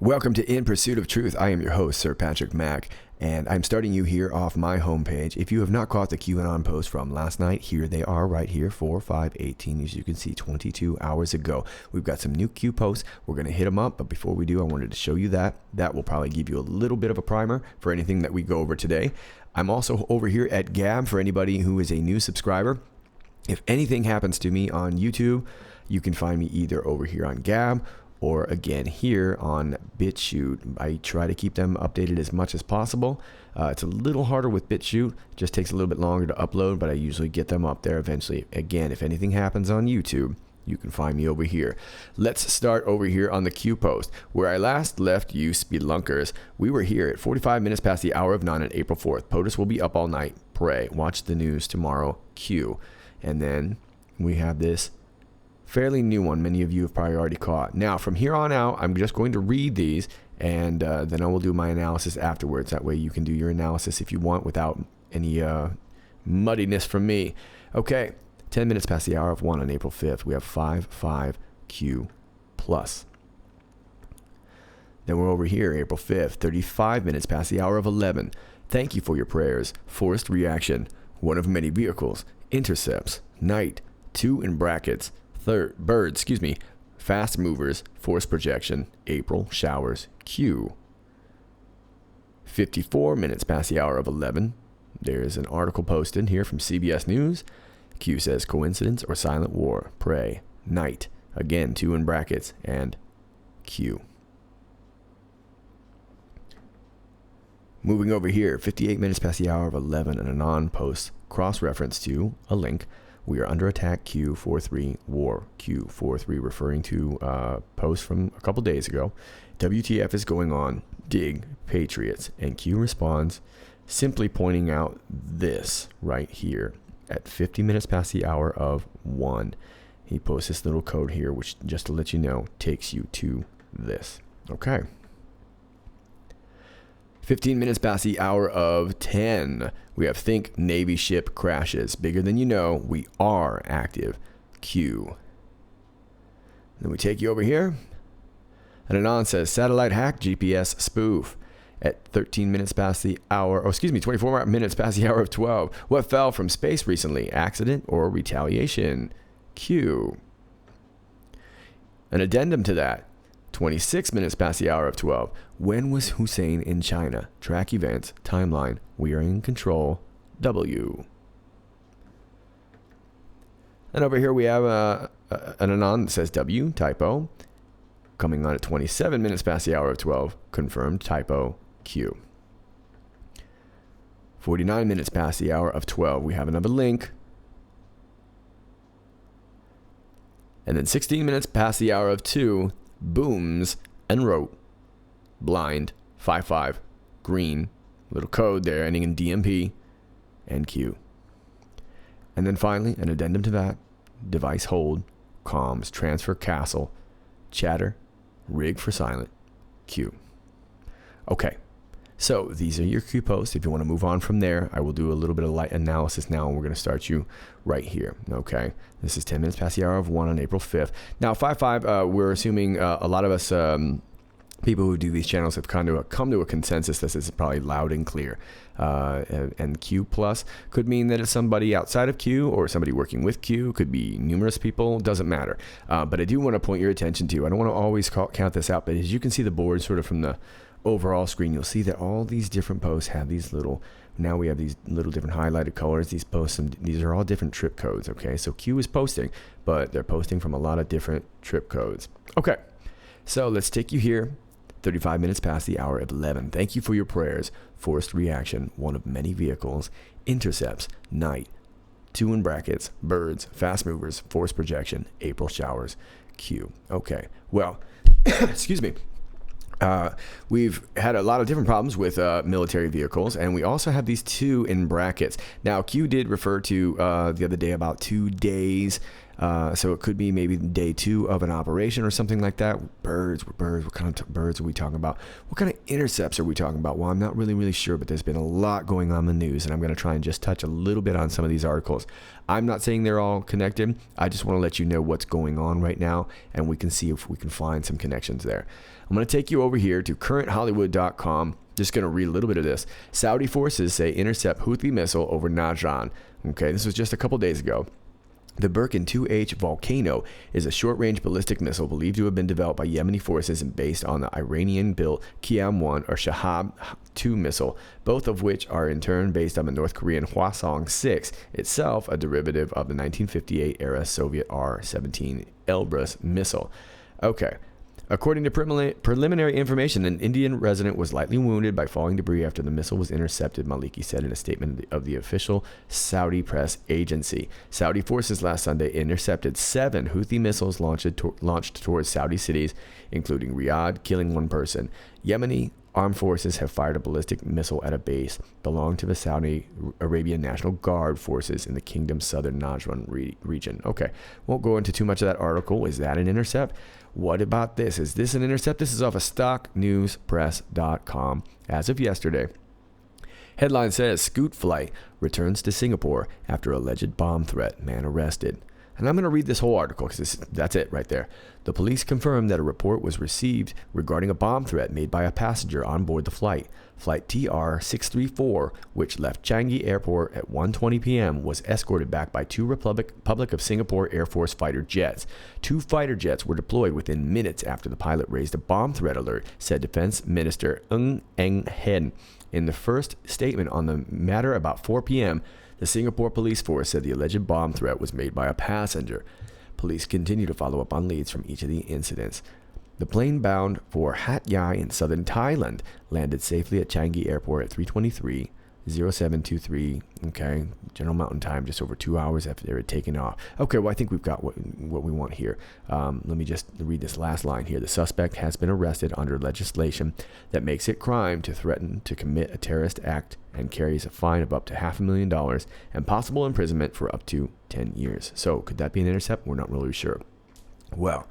Welcome to In Pursuit of Truth. I am your host, Sir Patrick Mack, and I'm starting you here off my homepage. If you have not caught the QAnon post from last night, here they are right here, 4/5/18, as you can see, 22 hours ago. We've got some new Q posts. We're going to hit them up, but before we do, I wanted to show you that. That will probably give you a little bit of a primer for anything that we go over today. I'm also over here at Gab for anybody who is a new subscriber. If anything happens to me on YouTube, you can find me either over here on Gab or again here on BitChute. I try to keep them updated as much as possible. It's a little harder with BitChute. It just takes a little bit longer to upload, but I usually get them up there eventually. Again, if anything happens on YouTube, you can find me over here. Let's start over here on the Q post. Where I last left you spelunkers, we were here at 45 minutes past the hour of 9 on April 4th. POTUS will be up all night. Pray. Watch the news tomorrow. Q. And then we have this fairly new one many of you have probably already caught. Now, from here on out, I'm just going to read these, and then I will do my analysis afterwards. That way you can do your analysis if you want without any muddiness from me. Okay, 10 minutes past the hour of 1 on April 5th, we have 55Q+. Then we're over here, April 5th, 35 minutes past the hour of 11. Thank you for your prayers. Forced reaction. One of many vehicles. Intercepts. Night. 2 in brackets. Birds, fast movers, force projection, April showers, Q. 54 minutes past the hour of 11. There's an article posted here from CBS News. Q says coincidence or silent war, pray, night, again 2 in brackets, and Q. Moving over here, 58 minutes past the hour of 11, an Anon post, cross-reference to a link. We are under attack, Q43 war, Q43 referring to post from a couple days ago. WTF is going on, dig, patriots, and Q responds simply pointing out this right here at 50 minutes past the hour of 1. He posts this little code here, which just to let you know, takes you to this. Okay. 15 minutes past the hour of 10. We have think Navy ship crashes. Bigger than you know, we are active. Q. Then we take you over here. And Anon says satellite hack, GPS spoof. At 13 minutes past the hour, 24 minutes past the hour of 12. What fell from space recently? Accident or retaliation? Q. An addendum to that. 26 minutes past the hour of 12. When was Hussein in China? Track events, timeline, we are in control, W. And over here we have an Anon that says W, typo. Coming on at 27 minutes past the hour of 12, confirmed, typo, Q. 49 minutes past the hour of 12, we have another link. And then 16 minutes past the hour of 2, booms and wrote blind 55 green little code there ending in DMP and Q. And then finally an addendum to that, device hold, comms, transfer castle, chatter, rig for silent, Q. Okay, so these are your Q posts. If you want to move on from there, I will do a little bit of light analysis now, and we're going to start you right here. Okay, this is 10 minutes past the hour of 1 on April 5th. Now, 5-5, we're assuming a lot of us people who do these channels have come to a consensus. This is probably loud and clear. And Q plus could mean that it's somebody outside of Q or somebody working with Q. Could be numerous people. Doesn't matter. But I do want to point your attention to, I don't want to always count this out, but as you can see the board sort of from the overall screen, you'll see that all these different posts have these little, now we have these little different highlighted colors. These posts, and these are all different trip codes. Okay, so Q is posting, but they're posting from a lot of different trip codes. Okay, so let's take you here. 35 minutes past the hour of 11. Thank you for your prayers. Forced reaction, one of many vehicles. Intercepts, night. 2 in brackets, birds, fast movers, force projection, April showers, Q. Okay, well, excuse me. We've had a lot of different problems with military vehicles, and we also have these 2 in brackets. Now, Q did refer to the other day about 2 days So it could be maybe day 2 of an operation or something like that. Birds. What kind of birds are we talking about? What kind of intercepts are we talking about? Well, I'm not really sure, but there's been a lot going on in the news, and I'm going to try and just touch a little bit on some of these articles. I'm not saying they're all connected. I just want to let you know what's going on right now, and we can see if we can find some connections there. I'm going to take you over here to currenthollywood.com. Just going to read a little bit of this. Saudi forces say intercept Houthi missile over Najran. Okay, this was just a couple days ago. The Birkin 2H Volcano is a short-range ballistic missile believed to have been developed by Yemeni forces and based on the Iranian-built Qiyam-1 or Shahab-2 missile, both of which are in turn based on the North Korean Hwasong-6, itself a derivative of the 1958-era Soviet R-17 Elbrus missile. Okay. According to preliminary information, an Indian resident was lightly wounded by falling debris after the missile was intercepted, Maliki said in a statement of the official Saudi press agency. Saudi forces last Sunday intercepted 7 Houthi missiles launched towards Saudi cities, including Riyadh, killing 1 person. Yemeni armed forces have fired a ballistic missile at a base belonging to the Saudi Arabian National Guard forces in the kingdom's southern Najran region. Okay, won't go into too much of that article. Is that an intercept? What about this? Is this an intercept? This is off of stocknewspress.com as of yesterday. Headline says, Scoot flight returns to Singapore after alleged bomb threat. Man arrested. And I'm going to read this whole article because that's it right there. The police confirmed that a report was received regarding a bomb threat made by a passenger on board the flight. Flight TR-634, which left Changi Airport at 1:20 p.m., was escorted back by 2 Republic of Singapore Air Force fighter jets. 2 fighter jets were deployed within minutes after the pilot raised a bomb threat alert, said Defense Minister Ng Eng Hen. In the first statement on the matter about 4 p.m., the Singapore police force said the alleged bomb threat was made by a passenger. Police continue to follow up on leads from each of the incidents. The plane bound for Hat Yai in southern Thailand landed safely at Changi Airport at 3:23:0723. Okay, General Mountain Time, just over 2 hours after they were taken off. Okay, well, I think we've got what we want here. Let me just read this last line here. The suspect has been arrested under legislation that makes it crime to threaten to commit a terrorist act and carries a fine of up to $500,000 and possible imprisonment for up to 10 years. So, could that be an intercept? We're not really sure. Well,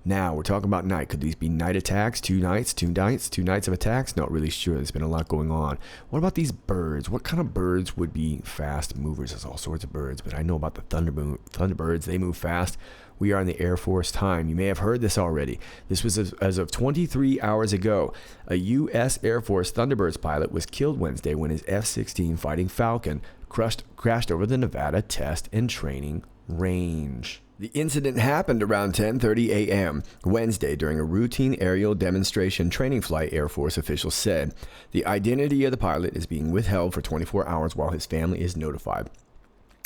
now we're talking about night. Could these be night attacks? 2 nights of attacks? Not really sure. There's been a lot going on. What about these birds? What kind of birds would be fast movers? There's all sorts of birds, but I know about the Thunderbirds. They move fast. We are in the Air Force time. You may have heard this already. This was as of 23 hours ago. A U.S. Air Force Thunderbirds pilot was killed Wednesday when his F-16 Fighting Falcon crashed over the Nevada test and training range. The incident happened around 10:30 a.m. Wednesday during a routine aerial demonstration training flight, Air Force officials said. The identity of the pilot is being withheld for 24 hours while his family is notified.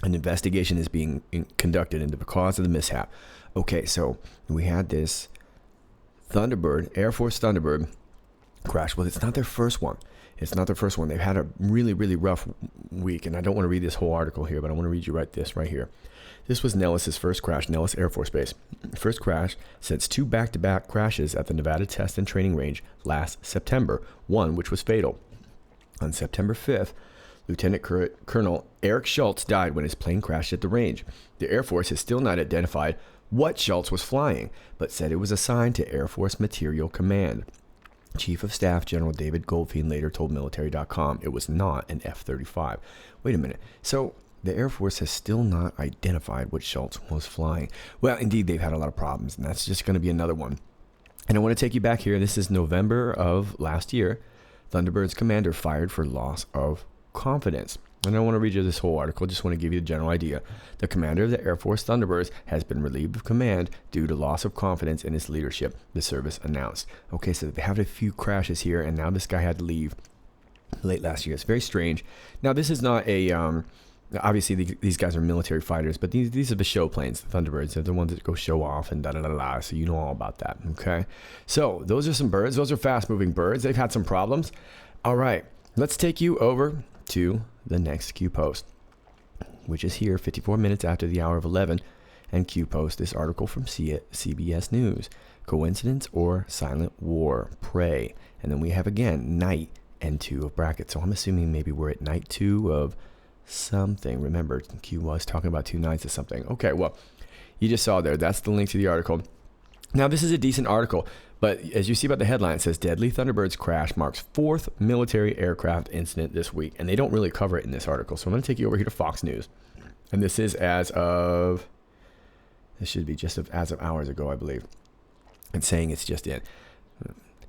An investigation is being conducted into the cause of the mishap. Okay, so we had this Thunderbird, Air Force Thunderbird crash. Well, it's not their first one. They've had a really, really rough week, and I don't want to read this whole article here, but I want to read you this right here. This was Nellis's first crash, Nellis Air Force Base. First crash since 2 back-to-back crashes at the Nevada Test and Training Range last September, one which was fatal. On September 5th, Lieutenant Colonel Eric Schultz died when his plane crashed at the range. The Air Force has still not identified what Schultz was flying, but said it was assigned to Air Force Materiel Command. Chief of Staff General David Goldfein later told Military.com it was not an F-35. Wait a minute. So the Air Force has still not identified what Schultz was flying. Well, indeed, they've had a lot of problems, and that's just going to be another one. And I want to take you back here. This is November of last year. Thunderbird's commander fired for loss of confidence. And I don't want to read you this whole article. Just want to give you a general idea. The commander of the Air Force Thunderbirds has been relieved of command due to loss of confidence in his leadership, the service announced. Okay, so they have a few crashes here, and now this guy had to leave late last year. It's very strange. Now, this is not a... obviously, these guys are military fighters, but these are the show planes, the Thunderbirds. They're the ones that go show off and da-da-da-da, so you know all about that, okay? So, those are some birds. Those are fast-moving birds. They've had some problems. All right, let's take you over to the next Q post, which is here 54 minutes after the hour of 11, and Q post this article from CBS News. Coincidence or silent war? Pray. And then we have again night and 2 of brackets. So I'm assuming maybe we're at night 2 of something. Remember, Q was talking about 2 nights of something. Okay, well, You just saw there. That's the link to the article. Now, this is a decent article, but as you see about the headline, it says Deadly Thunderbirds crash marks 4th military aircraft incident this week. And they don't really cover it in this article. So I'm going to take you over here to Fox News. And this is as of hours ago, I believe. And saying it's just in.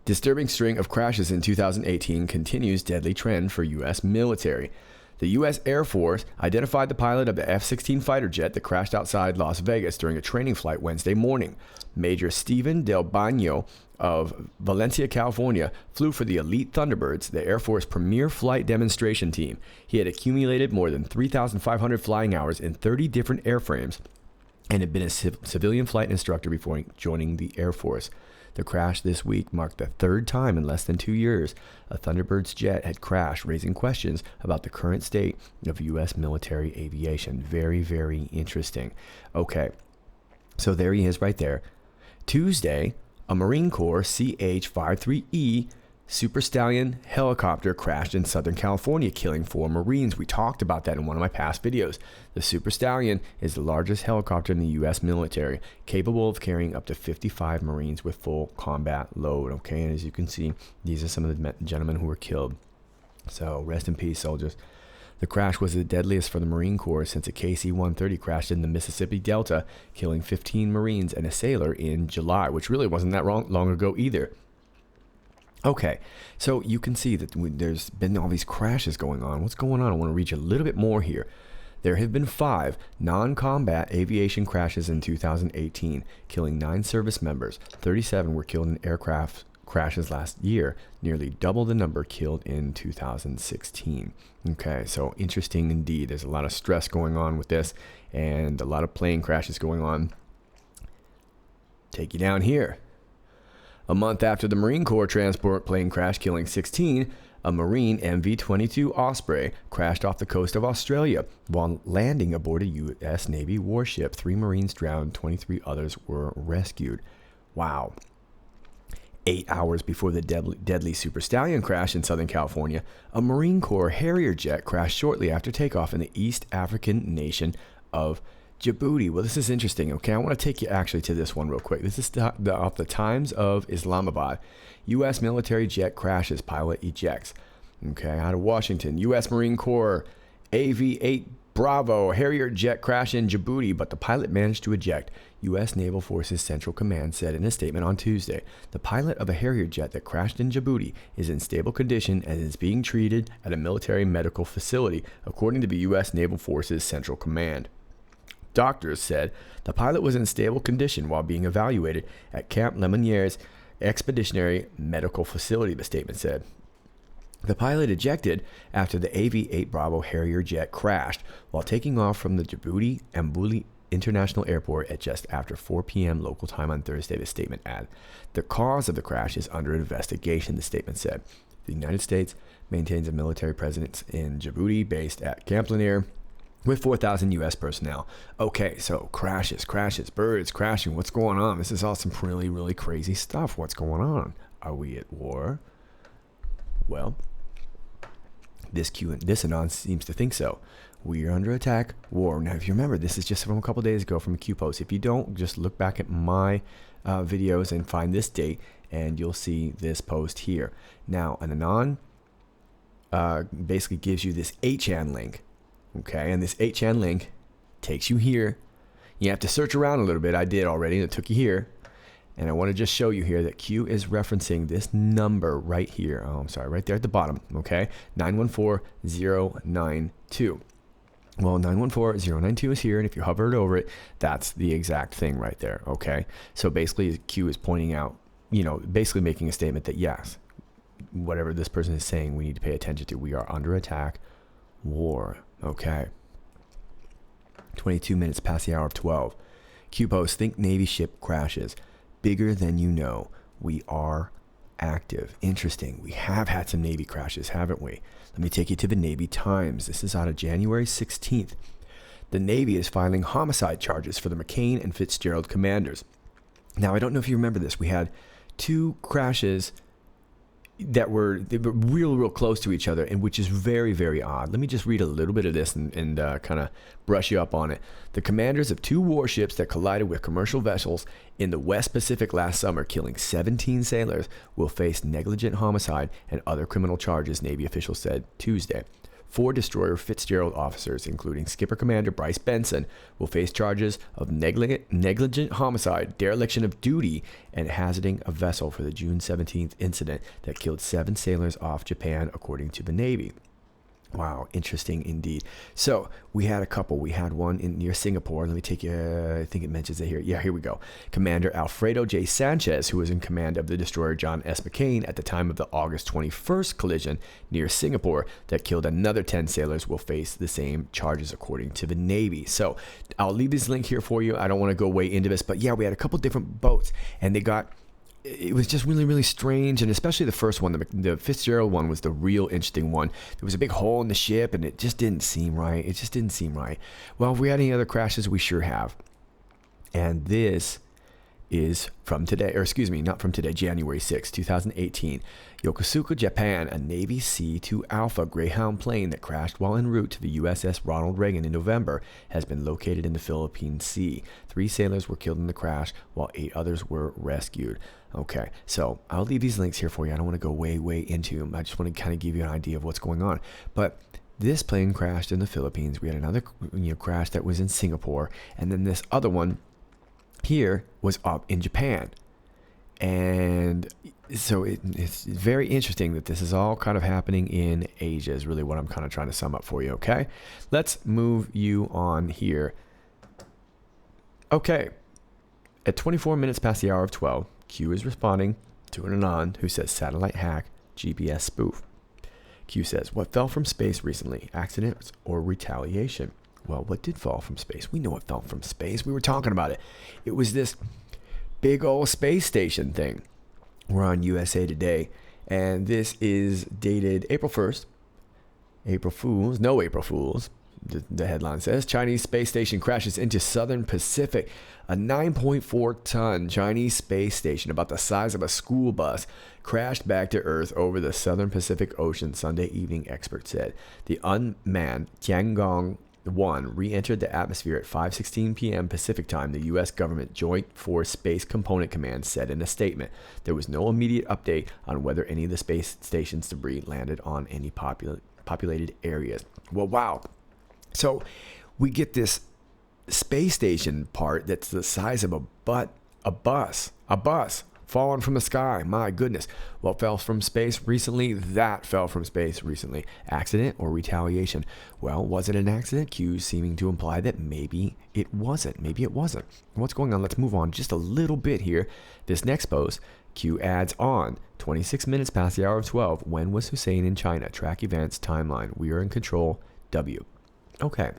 Disturbing string of crashes in 2018 continues deadly trend for U.S. military. The U.S. Air Force identified the pilot of the F-16 fighter jet that crashed outside Las Vegas during a training flight Wednesday morning. Major Stephen Del Baño of Valencia, California, flew for the Elite Thunderbirds, the Air Force premier flight demonstration team. He had accumulated more than 3,500 flying hours in 30 different airframes and had been a civilian flight instructor before joining the Air Force. The crash this week marked the 3rd time in less than 2 years a Thunderbird's jet had crashed, raising questions about the current state of U.S. military aviation. Very, very interesting. Okay, so there he is right there. Tuesday, a Marine Corps CH-53E Super Stallion helicopter crashed in Southern California, killing 4 Marines. We talked about that in one of my past videos. The Super Stallion is the largest helicopter in the U.S. military, capable of carrying up to 55 Marines with full combat load. Okay, and as you can see, these are some of the gentlemen who were killed. So rest in peace, soldiers. The crash was the deadliest for the Marine Corps since a KC-130 crashed in the Mississippi Delta, killing 15 Marines and a sailor in July, which really wasn't that long ago either. Okay, so you can see that there's been all these crashes going on. What's going on? I want to read you a little bit more here. There have been 5 non-combat aviation crashes in 2018, killing 9 service members. 37 were killed in aircraft crashes last year, nearly double the number killed in 2016. Okay, so interesting indeed. There's a lot of stress going on with this and a lot of plane crashes going on. Take you down here. A month after the Marine Corps transport plane crash killing 16, a Marine MV-22 Osprey crashed off the coast of Australia while landing aboard a U.S. Navy warship. 3 Marines drowned, 23 others were rescued. Wow. 8 hours before the deadly Super Stallion crash in Southern California, a Marine Corps Harrier jet crashed shortly after takeoff in the East African nation of Djibouti. Well, this is interesting. Okay, I want to take you actually to this one real quick. This is off the Times of Islamabad. U.S. military jet crashes, pilot ejects. Okay, out of Washington, U.S. Marine Corps AV-8 Bravo Harrier jet crash in Djibouti, but the pilot managed to eject. U.S. Naval Forces Central Command said in a statement on Tuesday, the pilot of a Harrier jet that crashed in Djibouti is in stable condition and is being treated at a military medical facility, according to the U.S. Naval Forces Central Command. Doctors said the pilot was in stable condition while being evaluated at Camp Lemonniere's Expeditionary Medical Facility, the statement said. The pilot ejected after the AV-8 Bravo Harrier jet crashed while taking off from the Djibouti Mbuli International Airport at just after 4 p.m. local time on Thursday, the statement added. The cause of the crash is under investigation, the statement said. The United States maintains a military presence in Djibouti based at Camp Lanier with 4,000 U.S. personnel. Okay, so crashes, birds crashing. What's going on? This is all some really, really crazy stuff. What's going on? Are we at war? Well, this Anon seems to think so. We are under attack, war. Now, if you remember, this is just from a couple days ago from a Q post. If you don't, just look back at my videos and find this date, and you'll see this post here. Now, an Anon basically gives you this 8chan link. Okay, and this 8chan link takes you here. You have to search around a little bit. I did already, and it took you here. And I want to just show you here that Q is referencing this number right here. Oh, I'm sorry, right there at the bottom. Okay, 914092. Well, 914092 is here, and if you hovered over it, that's the exact thing right there. Okay, so basically Q is pointing out, basically making a statement that yes, whatever this person is saying, we need to pay attention to. We are under attack, war. Okay. 22 minutes past the hour of 12. Q post, think Navy ship crashes. Bigger than you know. We are active. Interesting. We have had some Navy crashes, haven't we? Let me take you to the Navy Times. This is out of January 16th. The Navy is filing homicide charges for the McCain and Fitzgerald commanders. Now, I don't know if you remember this. We had 2 crashes they were real close to each other, and which is very, very odd. Let me just read a little bit of this and kind of brush you up on it. The commanders of 2 warships that collided with commercial vessels in the West Pacific last summer, killing 17 sailors, will face negligent homicide and other criminal charges, Navy officials said Tuesday. 4 destroyer Fitzgerald officers, including Skipper Commander Bryce Benson, will face charges of negligent homicide, dereliction of duty, and hazarding a vessel for the June 17th incident that killed 7 sailors off Japan, according to the Navy. Wow, interesting indeed. So we had a couple. We had one near Singapore. Let me take you, I think it mentions it here. Yeah, here we go. Commander Alfredo J. Sanchez, who was in command of the destroyer John S. McCain at the time of the August 21st collision near Singapore that killed another 10 sailors, will face the same charges, according to the Navy. So I'll leave this link here for you. I don't want to go way into this, but yeah, we had a couple different boats, and it was just really, really strange, and especially the first one, the Fitzgerald one, was the real interesting one. There was a big hole in the ship, and it just didn't seem right. Well, if we had any other crashes, we sure have. And this is from today, or excuse me, not from today, January 6, 2018. Yokosuka, Japan, a Navy C-2 Alpha Greyhound plane that crashed while en route to the USS Ronald Reagan in November has been located in the Philippine Sea. 3 sailors were killed in the crash, while 8 others were rescued. Okay, so I'll leave these links here for you. I don't want to go way into them. I just want to kind of give you an idea of what's going on. But this plane crashed in the Philippines. We had another crash that was in Singapore, and then this other one here was up in Japan. And so it's very interesting that this is all kind of happening in Asia, is really what I'm kind of trying to sum up for you, okay? Let's move you on here. Okay, at 24 minutes past the hour of 12, Q is responding to an Anon who says satellite hack, GPS spoof. Q says, what fell from space recently, accidents or retaliation? Well, what did fall from space? We know what fell from space. We were talking about it. It was this big old space station thing. We're on USA Today, and this is dated April 1st. April Fools. No April Fools. The headline says, Chinese space station crashes into Southern Pacific. A 9.4-ton Chinese space station, about the size of a school bus, crashed back to Earth over the Southern Pacific Ocean Sunday evening, experts said. The unmanned Tiangong 1 re-entered the atmosphere at 5:16 p.m. Pacific time, the U.S. government Joint Force Space Component Command said in a statement. There was no immediate update on whether any of the space station's debris landed on any populated areas. Well, wow. So we get this space station part that's the size of a bus falling from the sky. My goodness. What fell from space recently? That fell from space recently. Accident or retaliation? Well, was it an accident? Q seeming to imply that maybe it wasn't. What's going on? Let's move on just a little bit here. This next post, Q adds on, 26 minutes past the hour of 12. When was Hussein in China? Track events, timeline. We are in control. W. Okay.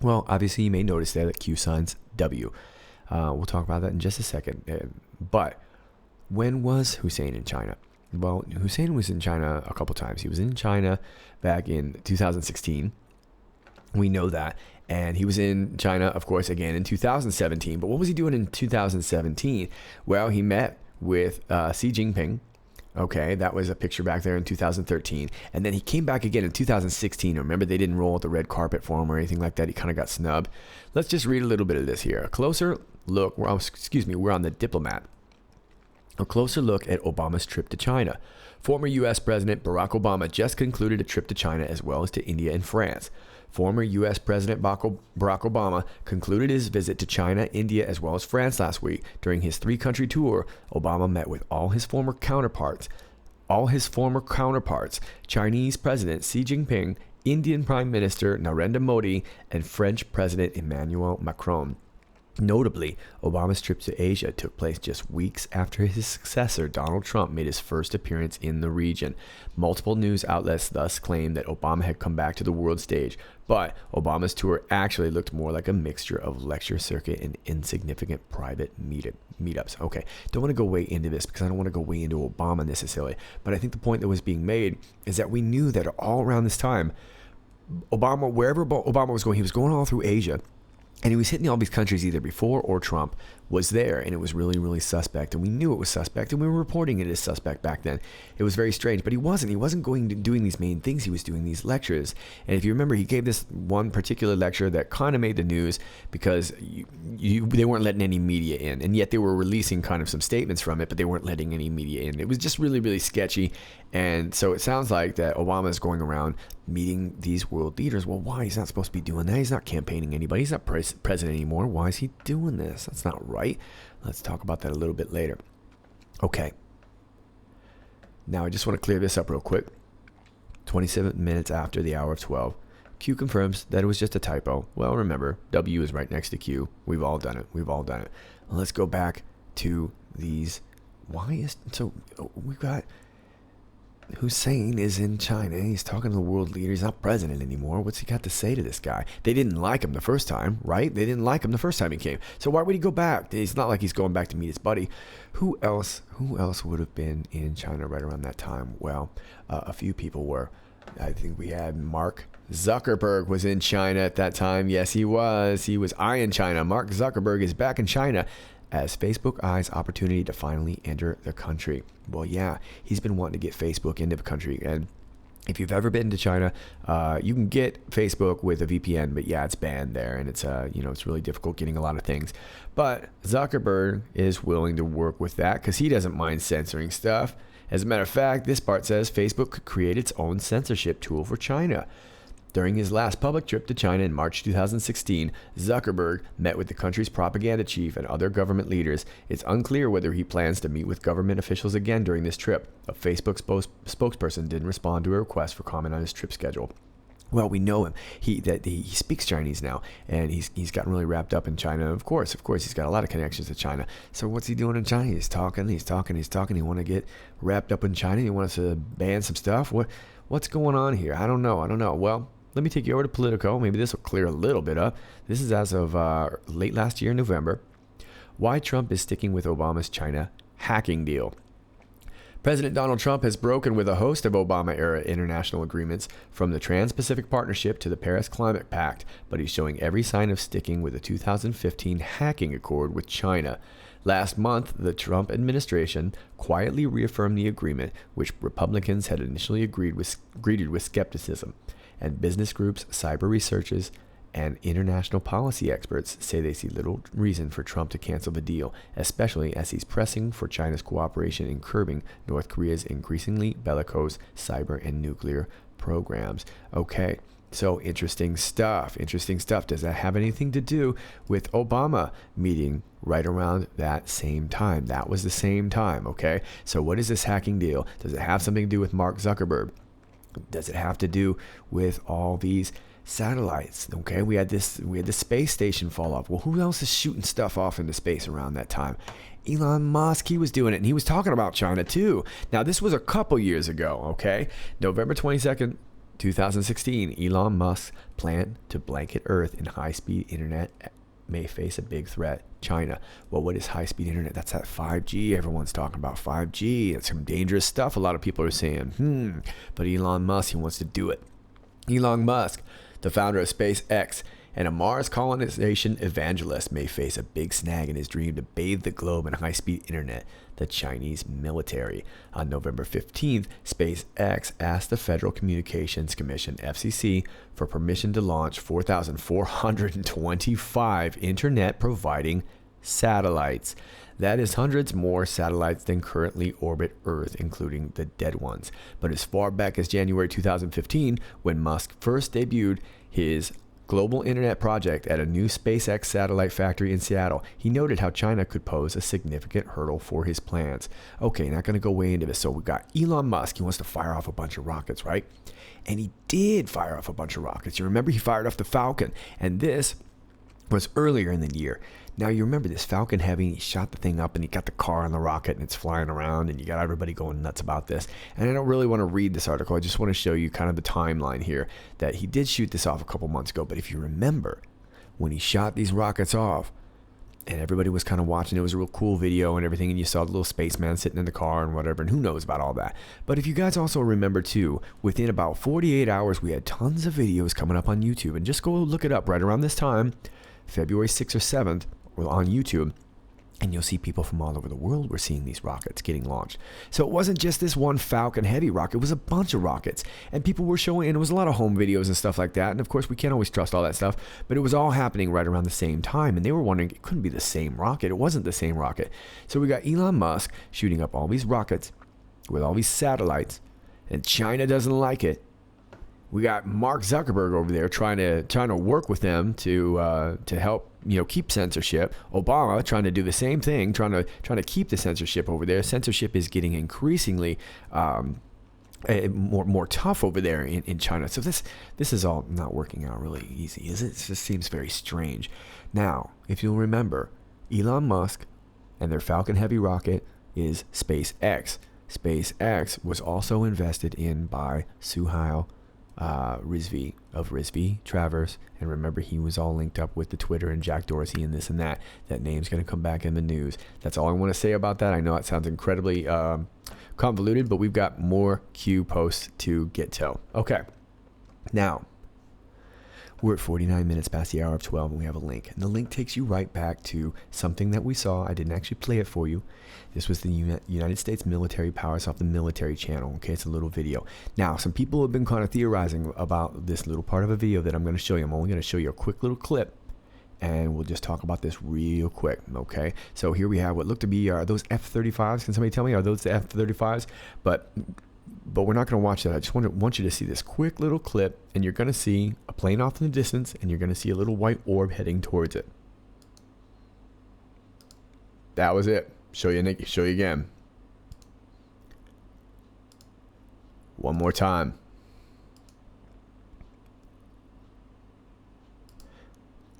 Well, obviously you may notice there that Q signs W. We'll talk about that in just a second. But when was Hussein in China? Well, Hussein was in China a couple times. He was in China back in 2016. We know that. And he was in China, of course, again in 2017. But what was he doing in 2017? Well, he met with Xi Jinping. Okay, that was a picture back there in 2013. And then he came back again in 2016. Remember, they didn't roll out the red carpet for him or anything like that. He kind of got snubbed. Let's just read a little bit of this here. A closer look, we're on the Diplomat. A closer look at Obama's trip to China. Former U.S. President Barack Obama just concluded a trip to China as well as to India and France. Former U.S. President Barack Obama concluded his visit to China, India, as well as France last week. During his 3-country tour, Obama met with all his former counterparts, Chinese President Xi Jinping, Indian Prime Minister Narendra Modi, and French President Emmanuel Macron. Notably, Obama's trip to Asia took place just weeks after his successor, Donald Trump, made his first appearance in the region. Multiple news outlets thus claimed that Obama had come back to the world stage, but Obama's tour actually looked more like a mixture of lecture circuit and insignificant private meetups. Okay, don't want to go way into this because I don't want to go way into Obama necessarily, but I think the point that was being made is that we knew that all around this time, Obama, wherever Obama was going, he was going all through Asia. And he was hitting all these countries either before or Trump was there, and it was really, really suspect. And we knew it was suspect, and we were reporting it as suspect back then. It was very strange, but he wasn't. He wasn't going to doing these main things. He was doing these lectures. And if you remember, he gave this one particular lecture that kind of made the news because they weren't letting any media in, and yet they were releasing kind of some statements from it, but they weren't letting any media in. It was just really, really sketchy. And so it sounds like that Obama is going around meeting these world leaders. Well, why? He's not supposed to be doing that. He's not campaigning anybody. He's not president anymore. Why is he doing this? That's not right. Let's talk about that a little bit later. Okay. Now, I just want to clear this up real quick. 27 minutes after the hour of 12, Q confirms that it was just a typo. Well, remember, W is right next to Q. We've all done it. We've all done it. Let's go back to these. We've got Hussein is in China. He's talking to the world leader. He's not president anymore. What's he got to say to this guy? They didn't like him the first time, right? They didn't like him the first time he came. So why would he go back? It's not like he's going back to meet his buddy. Who else would have been in China right around that time? Well, a few people were. I think we had Mark Zuckerberg was in China at that time. Yes, he was. He was eyeing China. Mark Zuckerberg is back in China as Facebook eyes opportunity to finally enter the country. Well, yeah, he's been wanting to get Facebook into the country. And if you've ever been to China, you can get Facebook with a VPN, but yeah, it's banned there, and it's it's really difficult getting a lot of things. But Zuckerberg is willing to work with that because he doesn't mind censoring stuff. As a matter of fact, this part says Facebook could create its own censorship tool for China. During his last public trip to China in March 2016, Zuckerberg met with the country's propaganda chief and other government leaders. It's unclear whether he plans to meet with government officials again during this trip. A Facebook spokesperson didn't respond to a request for comment on his trip schedule. Well, we know him. He speaks Chinese now, and he's gotten really wrapped up in China. Of course, he's got a lot of connections to China. So what's he doing in China? He's talking. He want to get wrapped up in China. He wants to ban some stuff. What's going on here? I don't know. Well, let me take you over to Politico. Maybe this will clear a little bit up. This is as of late last year, November. Why Trump is sticking with Obama's China hacking deal. President Donald Trump has broken with a host of Obama-era international agreements, from the Trans-Pacific Partnership to the Paris Climate Pact, but he's showing every sign of sticking with the 2015 hacking accord with China. Last month, the Trump administration quietly reaffirmed the agreement, which Republicans had initially greeted with skepticism. And business groups, cyber researchers, and international policy experts say they see little reason for Trump to cancel the deal, especially as he's pressing for China's cooperation in curbing North Korea's increasingly bellicose cyber and nuclear programs. Okay, so interesting stuff. Does that have anything to do with Obama meeting right around that same time? That was the same time, okay? So what is this hacking deal? Does it have something to do with Mark Zuckerberg? Does it have to do with all these satellites? Okay, we had the space station fall off. Well, who else is shooting stuff off into space around that time? Elon Musk, he was doing it, and he was talking about China too. Now, this was a couple years ago, okay? November 22nd, 2016, Elon Musk's plan to blanket Earth in high-speed internet may face a big threat. China. Well, what is high-speed internet? That's that 5G. Everyone's talking about 5G. It's some dangerous stuff. A lot of people are saying, but Elon Musk, he wants to do it. Elon Musk, the founder of SpaceX and a Mars colonization evangelist, may face a big snag in his dream to bathe the globe in high-speed internet. The Chinese military. On November 15th, SpaceX asked the Federal Communications Commission, FCC, for permission to launch 4,425 internet-providing satellites. That is hundreds more satellites than currently orbit Earth, including the dead ones. But as far back as January 2015, when Musk first debuted his global internet project at a new SpaceX satellite factory in Seattle, he noted how China could pose a significant hurdle for his plans. Okay, not going to go way into this. So we got Elon Musk. He wants to fire off a bunch of rockets, right? And he did fire off a bunch of rockets. You remember he fired off the Falcon, and this was earlier in the year. Now, you remember this Falcon Heavy, he shot the thing up and he got the car on the rocket and it's flying around, and you got everybody going nuts about this. And I don't really want to read this article. I just want to show you kind of the timeline here, that he did shoot this off a couple months ago. But if you remember, when he shot these rockets off and everybody was kind of watching, it was a real cool video and everything, and you saw the little spaceman sitting in the car and whatever, and who knows about all that. But if you guys also remember too, within about 48 hours, we had tons of videos coming up on YouTube. And just go look it up right around this time. February 6th or 7th on YouTube. And you'll see people from all over the world were seeing these rockets getting launched. So it wasn't just this one Falcon Heavy rocket. It was a bunch of rockets. And people were showing, and it was a lot of home videos and stuff like that. And of course, we can't always trust all that stuff. But it was all happening right around the same time. And they were wondering, it couldn't be the same rocket. It wasn't the same rocket. So we got Elon Musk shooting up all these rockets with all these satellites. And China doesn't like it. We got Mark Zuckerberg over there trying to work with them to help keep censorship. Obama trying to do the same thing, trying to keep the censorship over there. Censorship is getting increasingly more tough over there in China. So this is all not working out really easy, is it? It just seems very strange. Now, if you'll remember, Elon Musk and their Falcon Heavy rocket is SpaceX. SpaceX was also invested in by Suhail Rizvi of Rizvi Travers, and remember, he was all linked up with the Twitter and Jack Dorsey and this and that. That name's going to come back in the news. That's all I want to say about that. I know it sounds incredibly convoluted, but we've got more Q posts to get to. Okay, now we're at 49 minutes past the hour of 12, and we have a link, and the link takes you right back to something that we saw. I didn't actually play it for you. This was the United States military powers off the military channel. Okay, it's a little video. Now, some people have been kind of theorizing about this little part of a video that I'm going to show you. I'm only going to show you a quick little clip, and we'll just talk about this real quick. Okay, so here we have what look to be, are those F-35s? Can somebody tell me, are those the F-35s? But we're not going to watch that. I just want you to see this quick little clip, and you're going to see a plane off in the distance, and you're going to see a little white orb heading towards it. That was it. Show you again. One more time.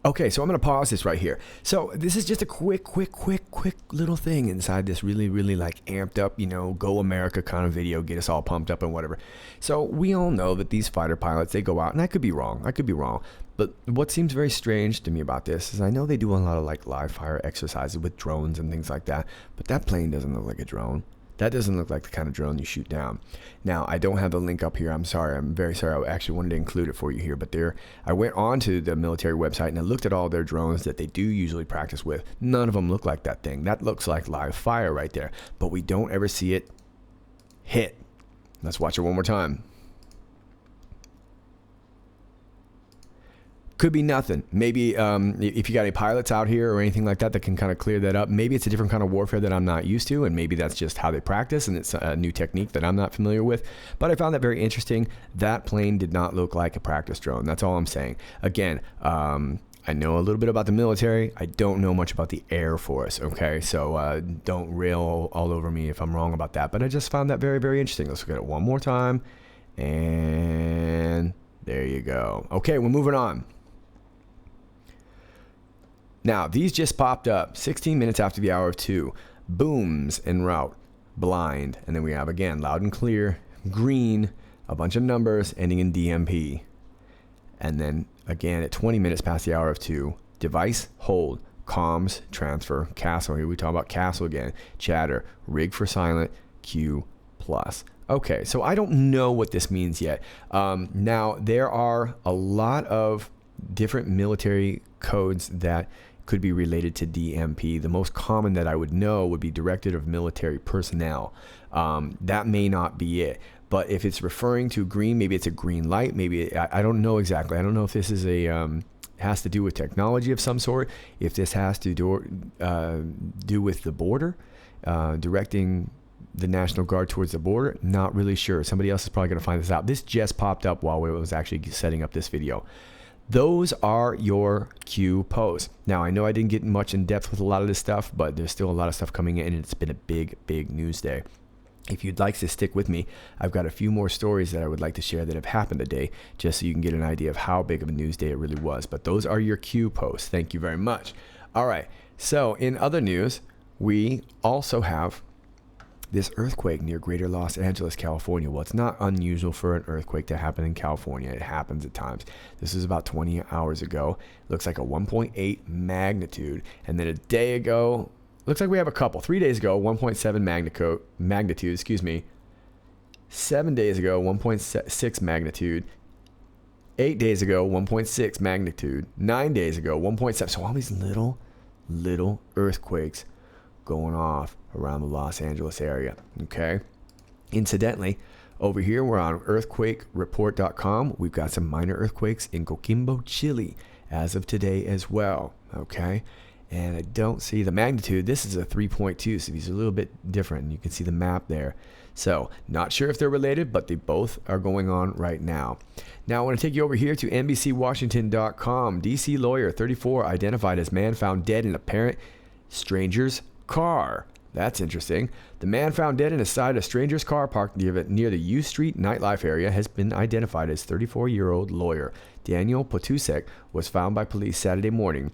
Okay, so I'm going to pause this right here. So this is just a quick little thing inside this really like amped up, go America kind of video, get us all pumped up and whatever. So we all know that these fighter pilots, they go out, and I could be wrong. But what seems very strange to me about this is I know they do a lot of like live fire exercises with drones and things like that, but that plane doesn't look like a drone. That doesn't look like the kind of drone you shoot down. Now, I don't have the link up here. I'm sorry. I'm very sorry. I actually wanted to include it for you here. But I went on to the military website and I looked at all their drones that they do usually practice with. None of them look like that thing. That looks like live fire right there. But we don't ever see it hit. Let's watch it one more time. Could be nothing. Maybe if you got any pilots out here or anything like that can kind of clear that up. Maybe it's a different kind of warfare that I'm not used to, and maybe that's just how they practice, and it's a new technique that I'm not familiar with. But I found that very interesting. That plane did not look like a practice drone. That's all I'm saying. Again, I know a little bit about the military. I don't know much about the Air Force, okay? So don't rail all over me if I'm wrong about that. But I just found that very, very interesting. Let's look at it one more time. And there you go. Okay, we're moving on. Now, these just popped up 16 minutes after the hour of 2. Booms en route, blind. And then we have, again, loud and clear, green, a bunch of numbers ending in DMP. And then, again, at 20 minutes past the hour of 2, device, hold, comms, transfer, castle. Here we talk about castle again. Chatter, rig for silent, Q+. Okay, so I don't know what this means yet. Now, there are a lot of different military codes that could be related to DMP. The most common that I would know would be Directive of Military Personnel. That may not be it. But if it's referring to green, maybe it's a green light. Maybe I don't know exactly. I don't know if this is has to do with technology of some sort. If this has to do with the border, directing the National Guard towards the border, not really sure. Somebody else is probably going to find this out. This just popped up while we was actually setting up this video. Those are your Q posts. Now, I know I didn't get much in depth with a lot of this stuff, but there's still a lot of stuff coming in, and it's been a big news day. If you'd like to stick with me, I've got a few more stories that I would like to share that have happened today, just so you can get an idea of how big of a news day it really was. But those are your Q posts. Thank you very much. All right. So in other news, we also have this earthquake near Greater Los Angeles, California. Well, it's not unusual for an earthquake to happen in California. It happens at times. This was about 20 hours ago. Looks like a 1.8 magnitude. And then a day ago, looks like we have a couple. 3 days ago, 1.7 magnitude. 7 days ago, 1.6 magnitude. 8 days ago, 1.6 magnitude. 9 days ago, 1.7. So all these little earthquakes going off around the Los Angeles area. Okay. Incidentally, over here, we're on earthquakereport.com. We've got some minor earthquakes in Coquimbo, Chile, as of today as well. Okay. And I don't see the magnitude. This is a 3.2, so these are a little bit different. You can see the map there. So, not sure if they're related, but they both are going on right now. Now, I want to take you over here to NBCWashington.com. D.C. lawyer, 34, identified as man found dead in apparent stranger's car. That's interesting. The man found dead inside a stranger's car parked near the U Street nightlife area has been identified as 34-year-old lawyer Daniel Potusek was found by police Saturday morning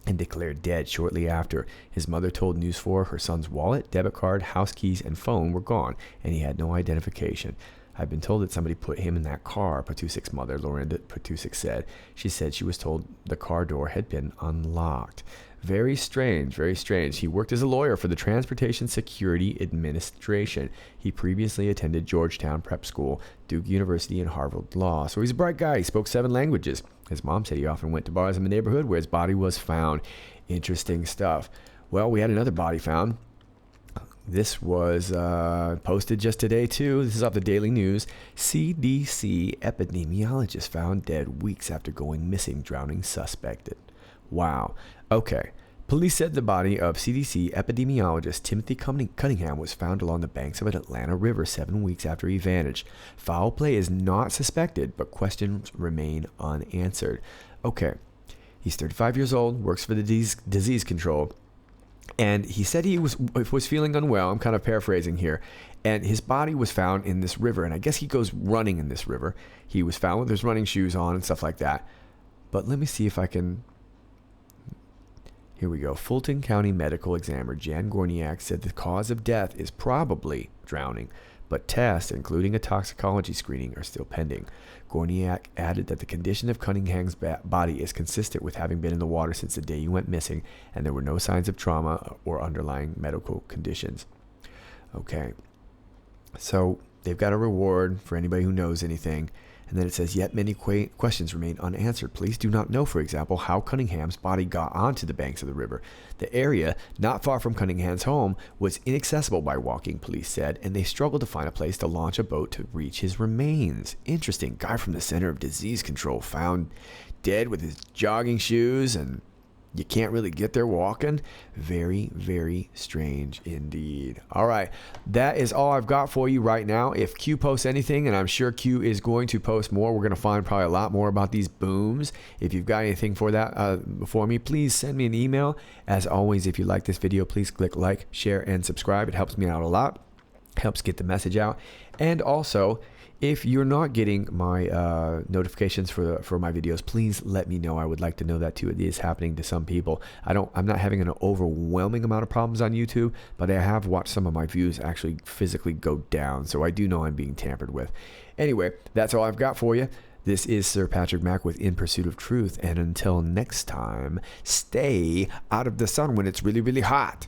and declared dead shortly after. His mother told News 4 her son's wallet, debit card, house keys, and phone were gone, and he had no identification. I've been told that somebody put him in that car, Potusek's mother, Lorinda Potusek, said. She said she was told the car door had been unlocked. Very strange, very strange. He worked as a lawyer for the Transportation Security Administration. He previously attended Georgetown Prep School, Duke University, and Harvard Law. So he's a bright guy. He spoke 7 languages. His mom said he often went to bars in the neighborhood where his body was found. Interesting stuff. Well, we had another body found. This was posted just today, too. This is off the Daily News. CDC epidemiologist found dead weeks after going missing, drowning suspected. Wow. Okay. Police said the body of CDC epidemiologist Timothy Cunningham was found along the banks of an Atlanta river 7 weeks after he vanished. Foul play is not suspected, but questions remain unanswered. Okay. He's 35 years old, works for the disease control. And he said he was feeling unwell. I'm kind of paraphrasing here. And his body was found in this river. And I guess he goes running in this river. He was found with his running shoes on and stuff like that. But let me see if I can... Here we go. Fulton County Medical Examiner Jan Gorniak said the cause of death is probably drowning, but tests, including a toxicology screening, are still pending. Gorniak added that the condition of Cunningham's body is consistent with having been in the water since the day he went missing, and there were no signs of trauma or underlying medical conditions. Okay. So they've got a reward for anybody who knows anything. And then it says, yet many questions remain unanswered. Police do not know, for example, how Cunningham's body got onto the banks of the river. The area, not far from Cunningham's home, was inaccessible by walking, police said, and they struggled to find a place to launch a boat to reach his remains. Interesting. Guy from the Center of Disease Control found dead with his jogging shoes, and you can't really get there walking. Very, very strange indeed. All right. That is all I've got for you right now. If Q posts anything, and I'm sure Q is going to post more, we're going to find probably a lot more about these booms. If you've got anything for that for me, please send me an email. As always, if you like this video, please click like, share, and subscribe. It helps me out a lot. Helps get the message out. And also, if you're not getting my notifications for my videos, please let me know. I would like to know that too. It is happening to some people. I'm not having an overwhelming amount of problems on YouTube, but I have watched some of my views actually physically go down. So I do know I'm being tampered with. Anyway, that's all I've got for you. This is Sir Patrick Mack with In Pursuit of Truth. And until next time, stay out of the sun when it's really, really hot.